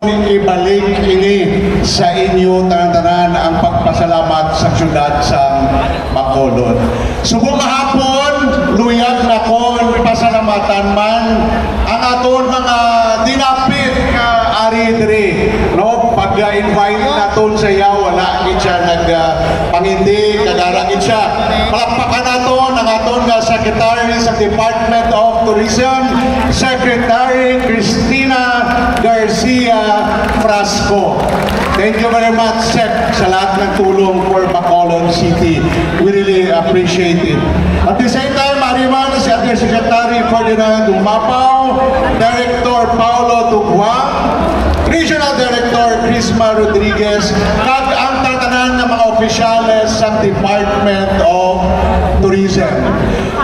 ibalik ini sa inyo tanan-tanan ang pagpasalamat sa syudad sa Bacolod. Subong hapon, luyag na kon pasalamatan man ang aton mga dinapit nga ari diri, no? Pag-invite naton sa iya, wala gid siya nagpangindi, kadara gid siya. Palakpakan naton ang aton nga Secretary sa Department of Tourism, Secretary Cristina Garcia Frasco. Thank you very much, Sec, sa lahat ng tulong for Bacolod City. We really appreciate it. At the same time, mariman si Undersecretary Ferdinand Dumapaw, Director Paulo Tugwang, Regional Director Crisma Rodriguez, kag ang tatanan ng mga opisyales sa Department of Tourism.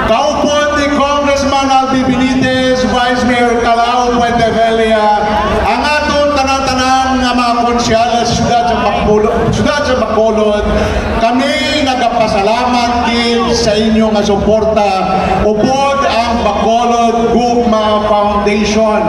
Kaupon ni Congressman Albi Benitez, Vice Mayor Calao Puentevilla, ang aton tanan-tanan ng mga konsyales syudad sa Bacolod, kami nagapasalamat din sa inyo nga suporta upod ang Bacolod Gugma Foundation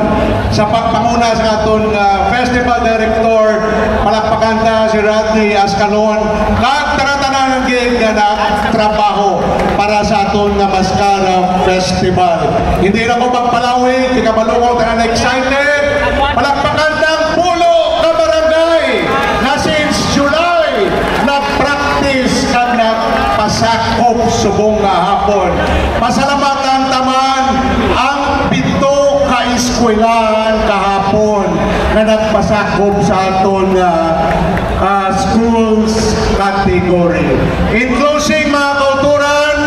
sa pagpanguna sa aton Festival Director, palakpakan ta si Rodney Ascalon, kag tanan-tanan nga trabaho para sa aton nga Mascara Festival. Hindi na ko magpalawi, ikabalungaw tanan excited. Palakpakan tang pulo ka barangay na since July nag-practice kag nagpasakop subong nga hapon. Pasalamatan taman ang 7 ka eskwelahan kahapon na nagpasakop sa aton schools category. In closing, mga kauturan,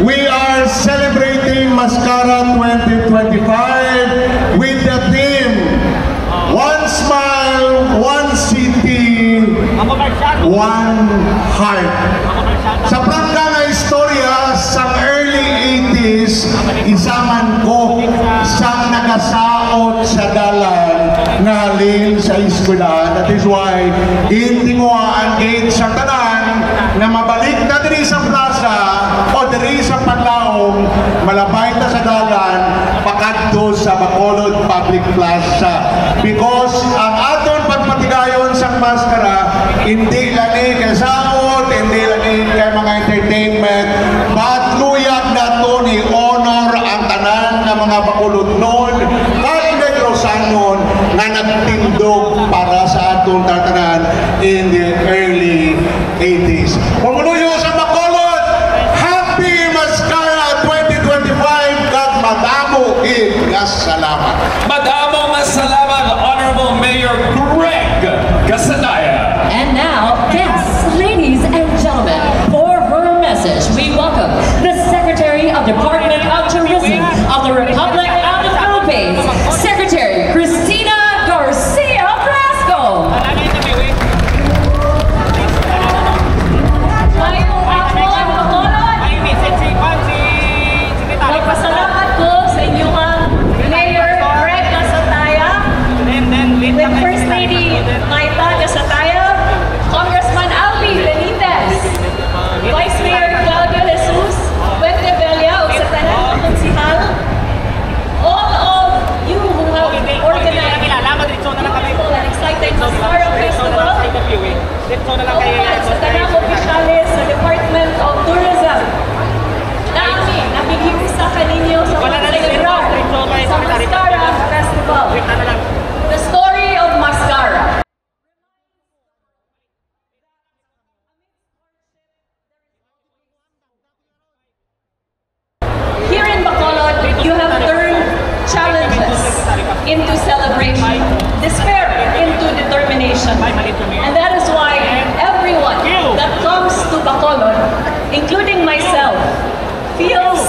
we are celebrating Mascara 2025 with the theme One Smile, One City, One Heart. Sa prangka nga istorya sa early 80s, isaman ko sa nagasaot sa dalan na halin sa eskwela. That is why intinguan gate sa tanan na mabalik na diri sa plaza o diri sa paglaong, malabay na sa dalan pakadto sa Bacolod Public Plaza. Because ang aton pagpatigayon sa Mascara, hindi lang kay saot, hindi lang kay mga entertainment, but luyag na to ni honor ang tanan ng mga Bacolod noon, kahit Negrosanon na nagtindog para sa aton tatanan in the early 80s. Pumuluyo sa Bacolod, Happy Mascara 2025 kag madamo salamat. Madamo salamat, Honorable Mayor Greg Casadaya. And now, guests, ladies and gentlemen, for her message, we welcome the Secretary of Department of Tourism of the Republic of the Philippines, Secretary Cristina Garcia Frasco. Nagpasalamat ko sa inyong Mayor Greg Casadaya, with First Lady Maita Casadaya, Congressman Albi Benitez, Vice Mayor Claudio Jesus Puentevilla, sa tanan ng konsihal, all of you who have organized wonderful and exciting Mascara Festival, all sa tanang opisyales sa Department of Tourism, nami nakikiusa kaninyo sa pagselebrar sa Mascara Festival. The story of Mascara. Here in Bacolod, you have turned challenges into celebration, despair into determination. And that is why everyone that comes to Bacolod, including myself, feels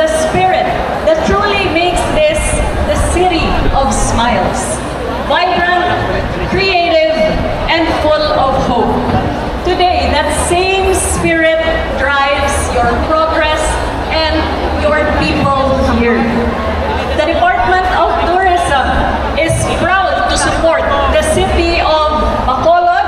the spirit that truly makes this the city of smiles. Vibrant, creative, and full of hope. Today, that same spirit drives your progress and your people here. The Department of Tourism is proud to support the city of Bacolod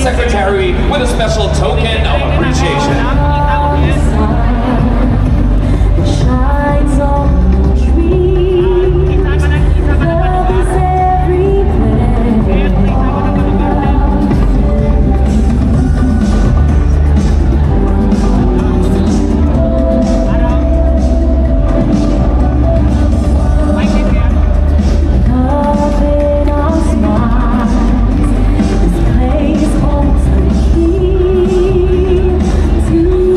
Secretary with a special token of appreciation. Shines on the trees, love is everywhere. Covered our smiles, this place holds the key to the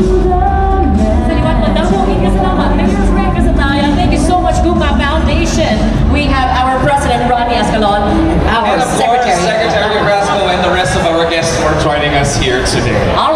Saliwat mo daw, salamat. Mayor Greg Casataya, thank you so much, Guma Foundation. We have our President, Ronnie Escalon, and our And of course, Secretary. Secretary Brasco and the rest of our guests who are joining us here today. All